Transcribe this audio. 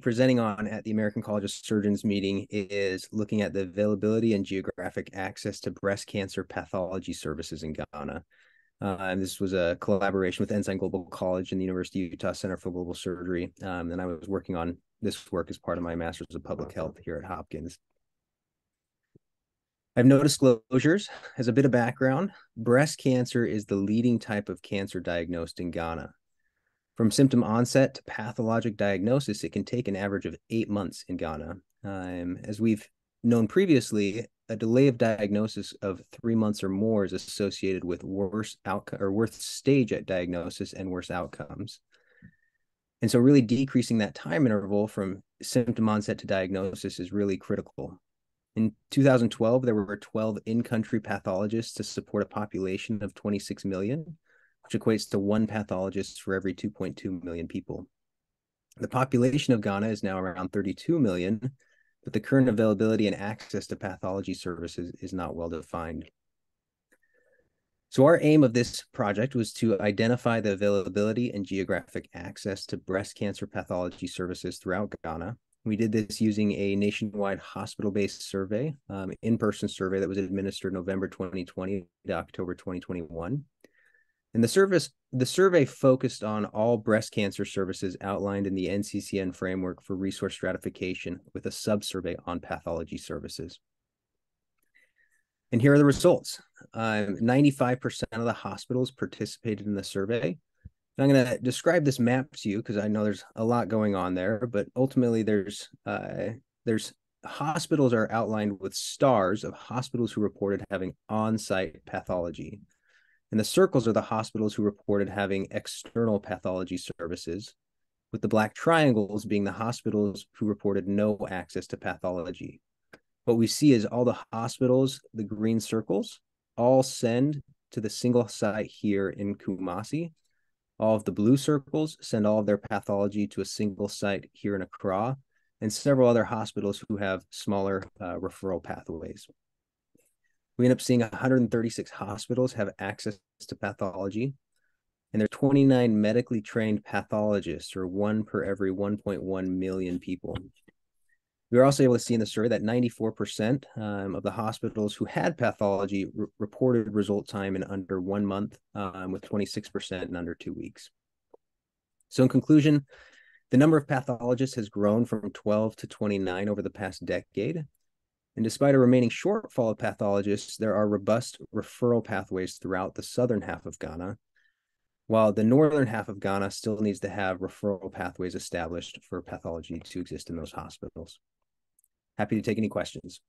presenting on at the American College of Surgeons meeting is looking at the availability and geographic access to breast cancer pathology services in Ghana. And this was a collaboration with Ensign Global College and the University of Utah Center for Global Surgery. And I was working on this work as part of my Master's of Public Health here at Hopkins. I have no disclosures. As a bit of background, breast cancer is the leading type of cancer diagnosed in Ghana. From symptom onset to pathologic diagnosis, it can take an average of 8 months in Ghana. As we've known previously, a delay of diagnosis of 3 months or more is associated with worse outcome or worse stage at diagnosis and worse outcomes. And so really decreasing that time interval from symptom onset to diagnosis is really critical. In 2012, there were 12 in-country pathologists to support a population of 26 million, which equates to one pathologist for every 2.2 million people. The population of Ghana is now around 32 million, but the current availability and access to pathology services is not well defined. So our aim of this project was to identify the availability and geographic access to breast cancer pathology services throughout Ghana. We did this using a nationwide hospital-based survey, in-person survey that was administered November 2020 to October 2021. And the survey focused on all breast cancer services outlined in the NCCN framework for resource stratification with a sub-survey on pathology services. And here are the results. 95% of the hospitals participated in the survey. And I'm going to describe this map to you because I know there's a lot going on there, but ultimately there's hospitals are outlined with stars of hospitals who reported having on-site pathology. And the circles are the hospitals who reported having external pathology services, with the black triangles being the hospitals who reported no access to pathology. What we see is all the hospitals, the green circles, all send to the single site here in Kumasi. All of the blue circles send all of their pathology to a single site here in Accra, and several other hospitals who have smaller referral pathways. We end up seeing 136 hospitals have access to pathology, and there are 29 medically trained pathologists, or one per every 1.1 million people. We were also able to see in the survey that 94% of the hospitals who had pathology reported result time in under 1 month, with 26% in under 2 weeks. So in conclusion, the number of pathologists has grown from 12 to 29 over the past decade. And despite a remaining shortfall of pathologists, there are robust referral pathways throughout the southern half of Ghana, while the northern half of Ghana still needs to have referral pathways established for pathology to exist in those hospitals. Happy to take any questions.